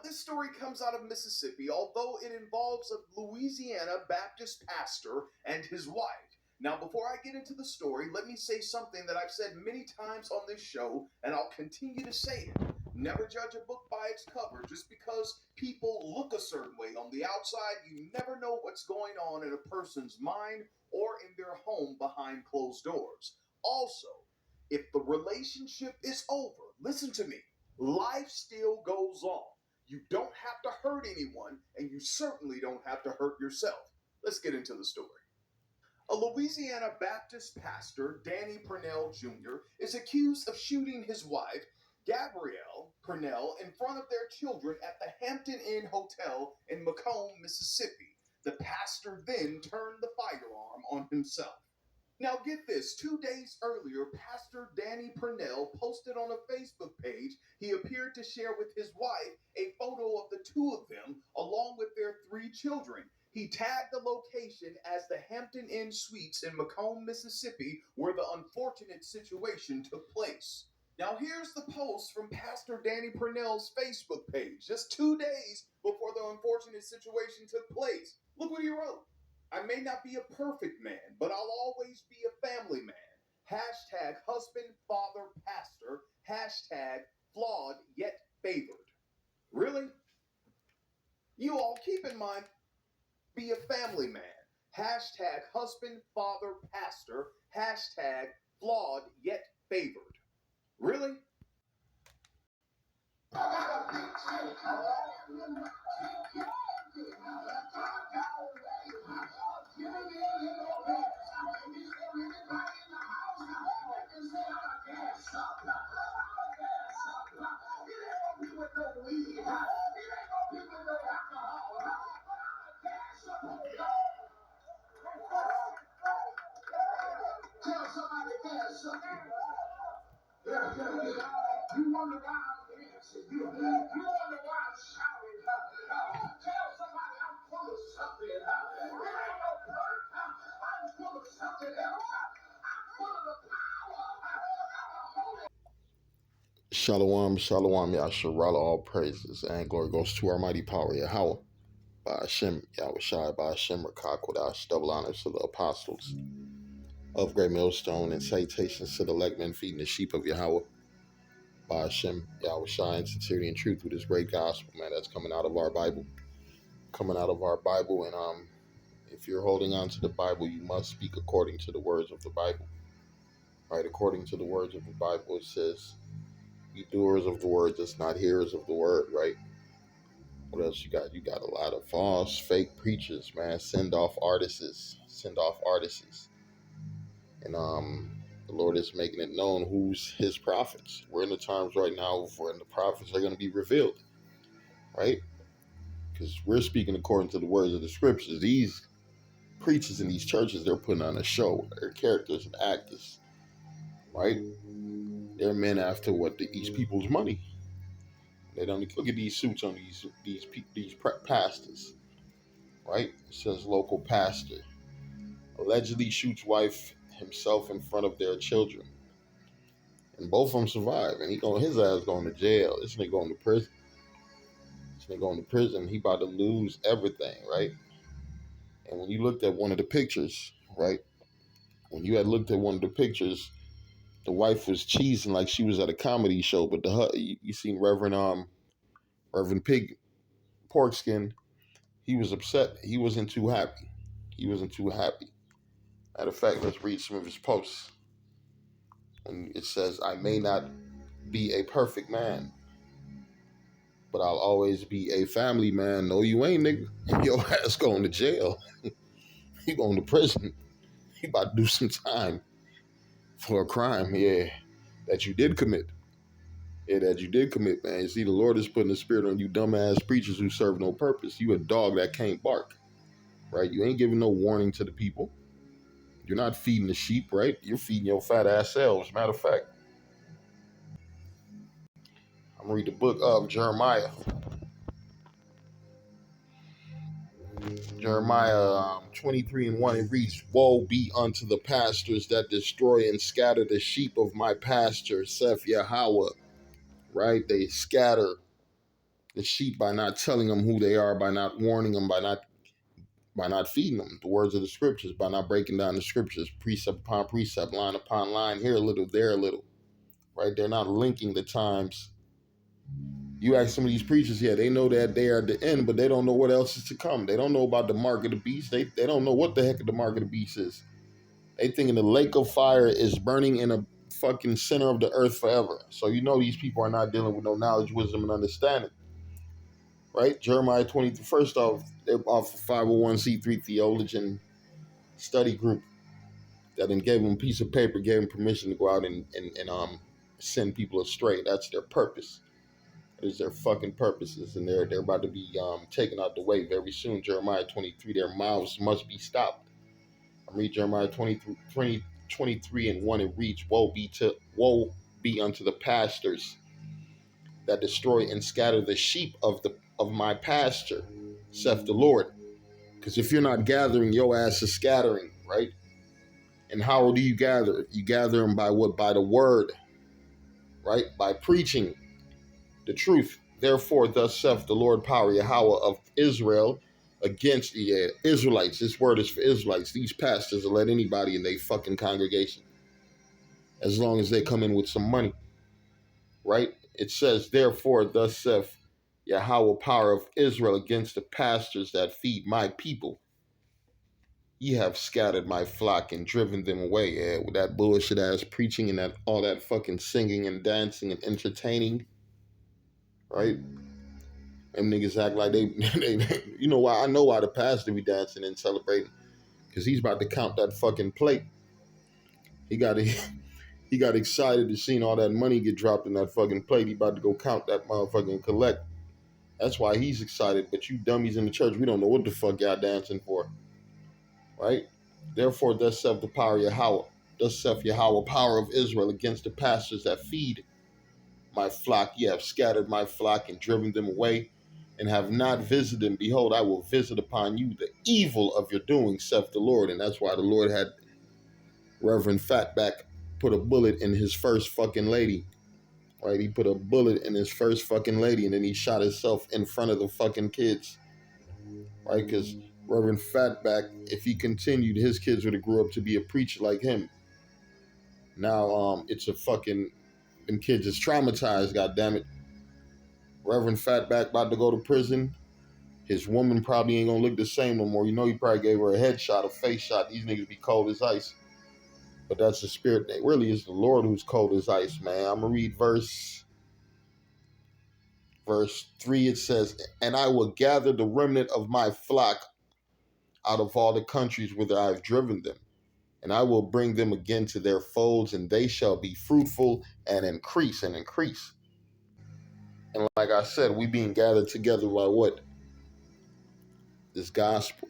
this story comes out of Mississippi, although it involves a Louisiana Baptist pastor and his wife. Now, before I get into the story, let me say something that I've said many times on this show, and I'll continue to say it. Never judge a book by its cover. Just because people look a certain way on the outside, you never know what's going on in a person's mind or in their home behind closed doors. Also, if the relationship is over, listen to me, life still goes on. You don't have to hurt anyone, and you certainly don't have to hurt yourself. Let's get into the story. A Louisiana Baptist pastor, Danny Purnell Jr., is accused of shooting his wife, Gabrielle Purnell, in front of their children at the Hampton Inn Hotel in Macomb, Mississippi. The pastor then turned the firearm on himself. Now, get this, 2 days earlier, Pastor Danny Purnell posted on a Facebook page he appeared to share with his wife a photo of the two of them along with their three children. He tagged the location as the Hampton Inn Suites in Macomb, Mississippi, where the unfortunate situation took place. Now, here's the post from Pastor Danny Purnell's Facebook page, just 2 days before the unfortunate situation took place. Look what he wrote. I may not be a perfect man, but I'll always be a family man. Hashtag husband, father, pastor. Hashtag flawed yet favored. Really? You all keep in mind, be a family man. Hashtag husband, father, pastor. Hashtag flawed yet favored. Really? Tell somebody gas up. You wonder why I'm dancing. You wonder why I'm shouting. Tell somebody I'm full of something. It ain't no perk. I'm full of something else. I'm full of the power of the Holy. Shalom, shalom, Yasharala, all praises and glory goes to our mighty power, Yahweh, by Hashem, Yahweh Shai, by Hashem, Rakakwadash, double honors to the apostles of Great Millstone and salutations to the elect men feeding the sheep of Yahweh, by Hashem, Yahweh Shai, in sincerity and truth with this great gospel, man, that's coming out of our Bible. And if you're holding on to the Bible, you must speak according to the words of the Bible, right? According to the words of the Bible, it says, be doers of the word, just not hearers of the word, right? What else you got? You got a lot of false, fake preachers, man. Send off artists. And the Lord is making it known who's his prophets. We're in the times right now when the prophets are going to be revealed, right? Because we're speaking according to the words of the scriptures. These preachers in these churches, they're putting on a show. They're characters and actors, right? They're men after these people's money. They don't look at these suits on these pastors, right? It says local pastor allegedly shoots wife himself in front of their children, and both of them survive. And his ass going to jail. This nigga going to prison. He about to lose everything, right? And when you looked at one of the pictures, right? When you had looked at one of the pictures, the wife was cheesing like she was at a comedy show, but you seen Reverend Pig Porkskin. He was upset. He wasn't too happy. Matter of fact, let's read some of his posts. And it says, I may not be a perfect man, but I'll always be a family man. No, you ain't, nigga. Your ass going to jail. You going to prison. You about to do some time for a crime, that you did commit. Man. You see, the Lord is putting a spirit on you dumbass preachers who serve no purpose. You a dog that can't bark, right? You ain't giving no warning to the people. You're not feeding the sheep, right? You're feeding your fat ass selves. Matter of fact, I'm going to read the book of Jeremiah. Jeremiah 23:1, it reads, woe be unto the pastors that destroy and scatter the sheep of my pasture, saith Yahweh. Right? They scatter the sheep by not telling them who they are, by not warning them, by not feeding them the words of the scriptures, by not breaking down the scriptures, precept upon precept, line upon line, here a little, there a little, right? They're not linking the times. You ask some of these preachers, yeah, they know that they are at the end, but they don't know what else is to come. They don't know about the mark of the beast. They don't know what the heck the mark of the beast is. They thinking the lake of fire is burning in a fucking center of the earth forever. So you know these people are not dealing with no knowledge, wisdom, and understanding. Right? Jeremiah 23, first off, they're off a 501c3 theologian study group that then gave them a piece of paper, gave them permission to go out and send people astray. That's their purpose. That is their fucking purposes. And they're about to be taken out the way very soon. Jeremiah 23, their mouths must be stopped. I read Jeremiah 23 and 1, and reads, woe be unto the pastors that destroy and scatter the sheep of my pasture, saith the Lord. Because if you're not gathering, your ass is scattering, right? And how do you gather? You gather them by what? By the word, right? By preaching the truth. Therefore, thus saith the Lord power Yahweh of Israel against the Israelites. This word is for Israelites. These pastors will let anybody in their fucking congregation, as long as they come in with some money, right? It says, therefore, thus saith Yahweh power of Israel against the pastors that feed my people. Ye have scattered my flock and driven them away. Yeah, with that bullshit ass preaching and that all that fucking singing and dancing and entertaining, right? Them niggas act like they you know why? I know why the pastor be dancing and celebrating, because he's about to count that fucking plate. He got excited to seeing all that money get dropped in that fucking plate. He about to go count that motherfucking collect. That's why he's excited. But you dummies in the church, we don't know what the fuck y'all dancing for, right? Therefore, thus saith the power of Yahweh. Thus saith Yahweh, power of Israel, against the pastors that feed my flock. Ye have scattered my flock and driven them away, and have not visited them. Behold, I will visit upon you the evil of your doing, saith the Lord. And that's why the Lord had Reverend Fatback put a bullet in his first fucking lady. Right? He put a bullet in his first fucking lady, and then he shot himself in front of the fucking kids. Right? Because Reverend Fatback, if he continued, his kids would have grew up to be a preacher like him. Now, it's a fucking, them kids is traumatized, goddammit. Reverend Fatback about to go to prison. His woman probably ain't gonna look the same no more. You know, he probably gave her a headshot, a face shot. These niggas be cold as ice. But that's the spirit. It really is the Lord who's cold as ice, man. I'm gonna read verse 3. It says, and I will gather the remnant of my flock out of all the countries whither I have driven them, and I will bring them again to their folds, and they shall be fruitful and increase and increase. And like I said, we being gathered together by what? This gospel,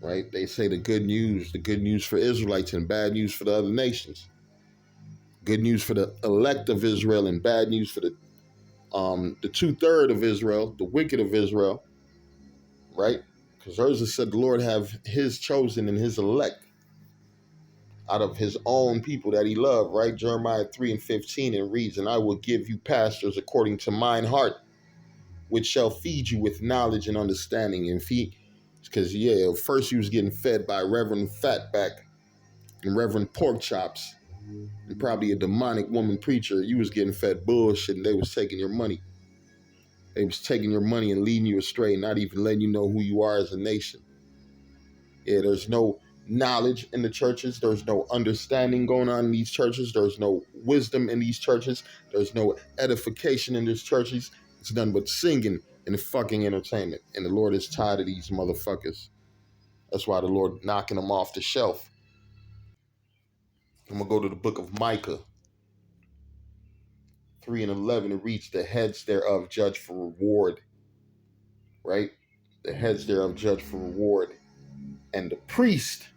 right? They say the good news for Israelites and bad news for the other nations. Good news for the elect of Israel and bad news for the 2/3 of Israel, the wicked of Israel, right? Because Ezra said the Lord have his chosen and his elect out of his own people that he loved, right? Jeremiah 3 and 15, and reads, and I will give you pastors according to mine heart, which shall feed you with knowledge and understanding. And feed, because first you was getting fed by Reverend Fatback and Reverend Pork Chops, and probably a demonic woman preacher. You was getting fed bullshit, and they was taking your money. They was taking your money and leading you astray, not even letting you know who you are as a nation. Yeah, there's no knowledge in the churches. There's no understanding going on in these churches. There's no wisdom in these churches. There's no edification in these churches. It's nothing but singing and fucking entertainment. And the Lord is tired of these motherfuckers. That's why the Lord knocking them off the shelf. I'm going to go to the book of Micah 3 and 11. It reads, the heads thereof judge for reward. Right? The heads thereof judge for reward. And the priest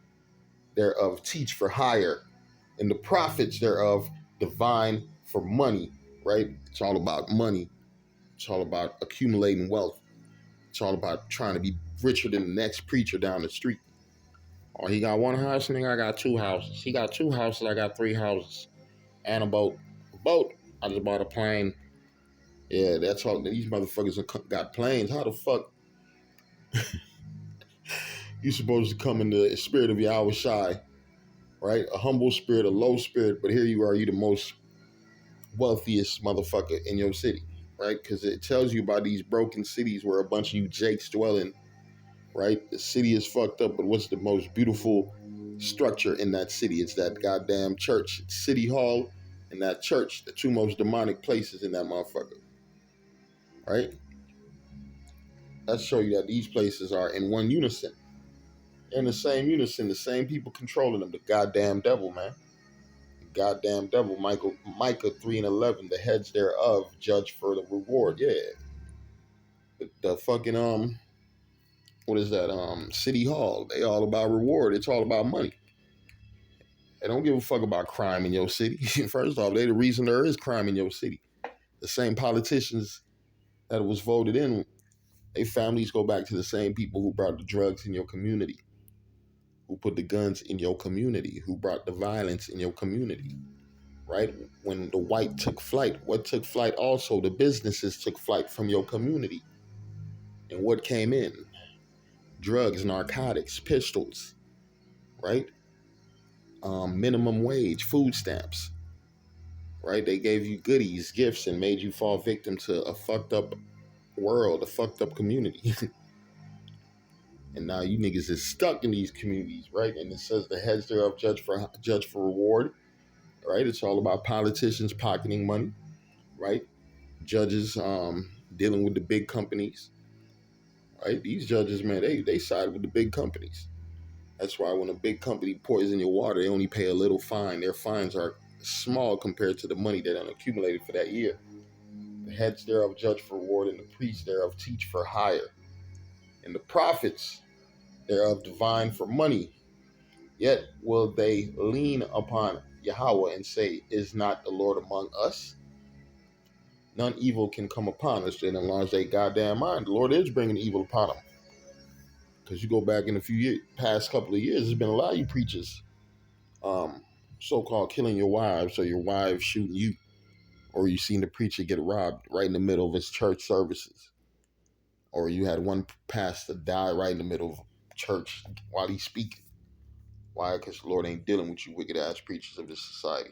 thereof teach for hire, and the prophets thereof divine for money, right? It's all about money. It's all about accumulating wealth. It's all about trying to be richer than the next preacher down the street. Oh, he got one house, and I got 2 houses. He got 2 houses, I got 3 houses. And a boat. I just bought a plane. Yeah, that's all. These motherfuckers got planes. How the fuck you supposed to come in the spirit of Yahweh Shai, right? A humble spirit, a low spirit, but here you are, you the most wealthiest motherfucker in your city, right? Because it tells you about these broken cities where a bunch of you jakes dwell in, right? The city is fucked up, but what's the most beautiful structure in that city? It's that goddamn church. It's City Hall and that church, the two most demonic places in that motherfucker, right? That show you that these places are in one unison. In the same unison, the same people controlling them. The goddamn devil, man. The goddamn devil. Micah 3:11. The heads thereof judge for the reward. Yeah. The fucking what is that? City Hall. They all about reward. It's all about money. They don't give a fuck about crime in your city. First off, they the reason there is crime in your city. The same politicians that was voted in, their families go back to the same people who brought the drugs in your community, who put the guns in your community, who brought the violence in your community, right? When the white took flight, what took flight also? The businesses took flight from your community. And what came in? Drugs, narcotics, pistols, right? Minimum wage, food stamps, right? They gave you goodies, gifts, and made you fall victim to a fucked up world, a fucked up community. And now you niggas is stuck in these communities, right? And it says the heads thereof judge for reward, right? It's all about politicians pocketing money, right? Judges dealing with the big companies, right? These judges, man, they side with the big companies. That's why when a big company poison your water, they only pay a little fine. Their fines are small compared to the money that accumulated for that year. The heads thereof judge for reward, and the priests thereof teach for hire. And the prophets thereof divine for money. Yet will they lean upon Yahweh and say, is not the Lord among us? None evil can come upon us then, as long as they goddamn mind. The Lord is bringing evil upon them. Because you go back in a few years, past couple of years, there's been a lot of you preachers so-called killing your wives or your wives shooting you, or you seen the preacher get robbed right in the middle of his church services, or you had one pastor die right in the middle of church while he's speaking. Why? Because the Lord ain't dealing with you wicked ass preachers of this society.